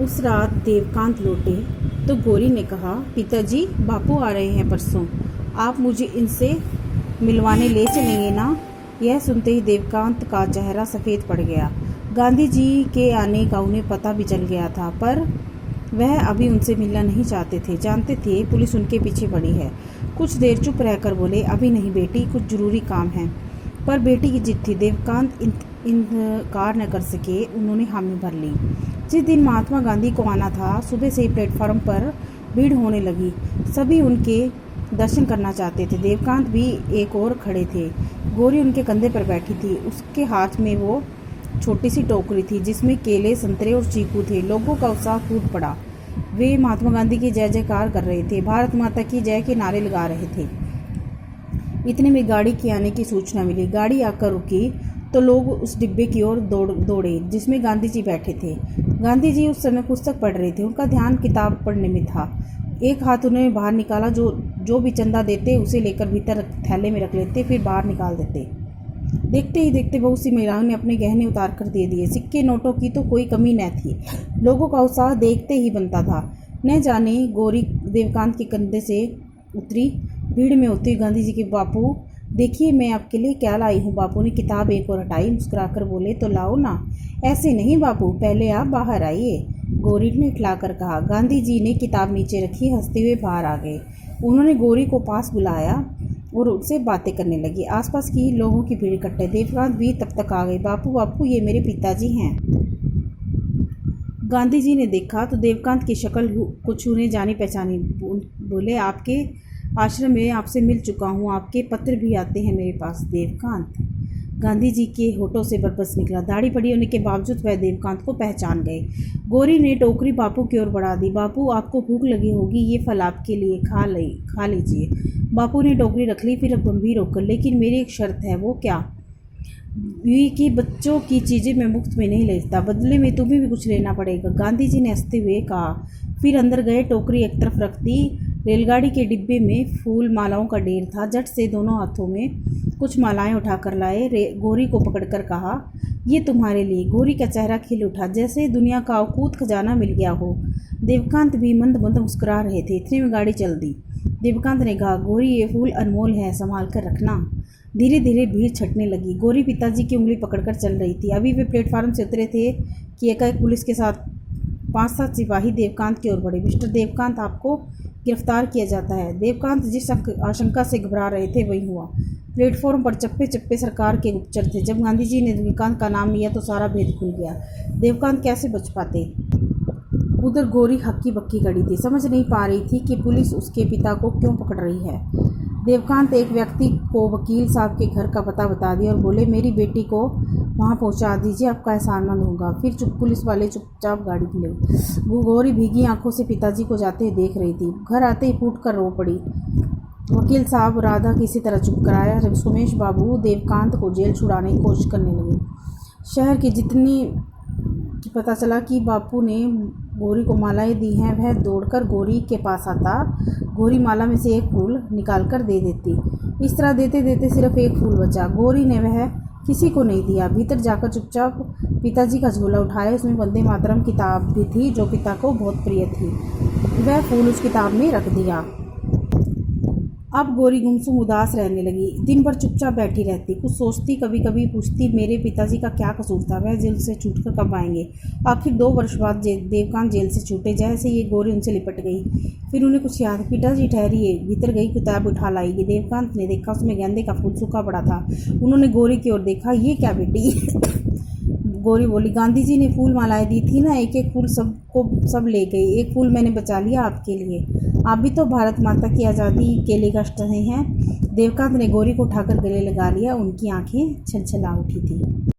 उस रात देवकांत लौटे तो गौरी ने कहा, पिताजी बापू आ रहे हैं परसों, आप मुझे इनसे मिलवाने ले चलेंगे ना। यह सुनते ही देवकांत का चेहरा सफ़ेद पड़ गया। गांधी जी के आने का उन्हें पता भी चल गया था, पर वह अभी उनसे मिलना नहीं चाहते थे। जानते थे पुलिस उनके पीछे पड़ी है। कुछ देर चुप रहकर बोले, अभी नहीं बेटी, कुछ जरूरी काम है। पर बेटी की जिद थी। देवकांत इनकार न कर सके। उन्होंने हामी भर ली। जिस दिन महात्मा गांधी को आना था, सुबह से ही प्लेटफार्म पर भीड़ होने लगी। सभी उनके दर्शन करना चाहते थे। देवकांत भी एक और खड़े थे। गौरी उनके कंधे पर बैठी थी। उसके हाथ में वो छोटी सी टोकरी थी जिसमें केले, संतरे और चीकू थे। लोगों का उत्साह फूट पड़ा। वे महात्मा गांधी की जय जयकार कर रहे थे, भारत माता की जय के नारे लगा रहे थे। इतने में गाड़ी के आने की सूचना मिली। गाड़ी आकर रुकी तो लोग उस डिब्बे की ओर दौड़े जिसमें गांधी जी बैठे थे। गांधी जी उस समय पुस्तक पढ़ रहे थे। उनका ध्यान किताब पढ़ने में था। एक हाथ उन्होंने बाहर निकाला। जो भी चंदा देते उसे लेकर भीतर थैले में रख लेते, फिर बाहर निकाल देते। देखते ही देखते बहुत सी महिलाओं ने अपने गहने उतार कर दे दिए। सिक्के नोटों की तो कोई कमी न थी। लोगों का उत्साह देखते ही बनता था। न जाने गौरी देवकांत के कंधे से उतरी। भीड़ में होती गांधी जी के, बापू देखिए मैं आपके लिए क्या लाई हूँ। बापू ने किताब एक और हटाई। मुस्कुराकर बोले, तो लाओ ना। ऐसे नहीं बापू, पहले आप बाहर आइए, गौरी ने खिलाकर कहा। गांधी जी ने किताब नीचे रखी, हंसते हुए बाहर आ गए। उन्होंने गौरी को पास बुलाया और उससे बातें करने लगी। आसपास की लोगों की भीड़ इकट्ठे। देवकांत भी तब तक आ गए। बापू बापू, ये मेरे पिताजी हैं। गांधी जी ने देखा तो देवकांत की शक्ल कुछ उन्हें जानी पहचानी। बोले, आपके आश्रम में आपसे मिल चुका हूँ, आपके पत्र भी आते हैं मेरे पास। देवकांत, गांधी जी के होठों से बरबस निकला। दाढ़ी बड़ी होने के बावजूद वह देवकांत को पहचान गए। गौरी ने टोकरी बापू की ओर बढ़ा दी। बापू आपको भूख लगी होगी, ये फल आपके लिए, खा लीजिए। बापू ने टोकरी रख ली, फिर गंभीर होकर, लेकिन मेरी एक शर्त है। वो क्या? कि बच्चों की चीज़ें मैं मुफ्त में नहीं लेता, बदले में तुम्हें भी कुछ लेना पड़ेगा। गांधी जी ने हंसते हुए कहा। फिर अंदर गए, टोकरी एक तरफ रख दी। रेलगाड़ी के डिब्बे में फूल मालाओं का ढेर था। झट से दोनों हाथों में कुछ मालाएं उठाकर लाए। गौरी को पकड़कर कहा, ये तुम्हारे लिए। गौरी का चेहरा खिल उठा, जैसे दुनिया का अकूत खजाना मिल गया हो। देवकांत भी मंद मंद मुस्कुरा रहे थे। इतने में गाड़ी चल दी। देवकांत ने कहा, गौरी ये फूल अनमोल है, संभाल कर रखना। धीरे धीरे भीड़ छटने लगी। गौरी पिताजी की उंगली पकड़कर चल रही थी। अभी वे प्लेटफार्म से उतरे थे कि एकाएक पुलिस के साथ 5-7 सिपाही देवकांत की ओर बढ़े। मिस्टर देवकांत, आपको गिरफ्तार किया जाता है। देवकांत जिस आशंका से घबरा रहे थे वही हुआ। प्लेटफॉर्म पर चप्पे चप्पे सरकार के गुप्तचर थे। जब गांधी जी ने देवकांत का नाम लिया तो सारा भेद खुल गया। देवकांत कैसे बच पाते? उधर गौरी हक्की बक्की खड़ी थी, समझ नहीं पा रही थी कि पुलिस उसके पिता को क्यों पकड़ रही है। देवकांत एक व्यक्ति को वकील साहब के घर का पता बता दिया और बोले, मेरी बेटी को वहां पहुंचा दीजिए, आपका एहसानमंद होगा। फिर पुलिस वाले चुपचाप गाड़ी खुले। गौरी भीगी आंखों से पिताजी को जाते हुए देख रही थी। घर आते ही फूट कर रो पड़ी। वकील साहब राधा किसी तरह चुप कराया। जब सुमेश बाबू देवकांत को जेल छुड़ाने की कोशिश करने लगे, शहर के जितनी पता चला कि बापू ने गौरी को मालाएं दी हैं, वह दौड़कर गौरी के पास आता। गौरी माला में से एक फूल निकालकर दे देती। इस तरह देते देते सिर्फ एक फूल बचा। गौरी ने वह किसी को नहीं दिया। भीतर जाकर चुपचाप पिताजी का झोला उठाया। उसमें वंदे मातरम किताब भी थी जो पिता को बहुत प्रिय थी। वह फूल उस किताब में रख दिया। अब गौरी गुमसुम उदास रहने लगी। दिन भर चुपचाप बैठी रहती, कुछ सोचती, कभी कभी पूछती, मेरे पिताजी का क्या कसूर था? वह जेल से छूटकर कब आएंगे? आखिर 2 वर्ष बाद देवकांत जेल से छूटे। जैसे ये गौरी उनसे लिपट गई। फिर उन्हें कुछ याद। पिताजी ठहरिए। भीतर गई, किताब उठा लाएगी। देवकांत ने देखा उसमें गेंदे का फूल सूखा पड़ा था। उन्होंने गौरी की ओर देखा, ये क्या बेटी? गौरी बोली, गांधी जी ने फूल मालाएं दी थी ना, एक एक फूल सब ले गए। एक फूल मैंने बचा लिया आपके लिए। आप भी तो भारत माता की आज़ादी के लिए कष्ट रहे हैं। देवकांत ने गौरी को उठाकर गले लगा लिया। उनकी आंखें छलछला उठी थी।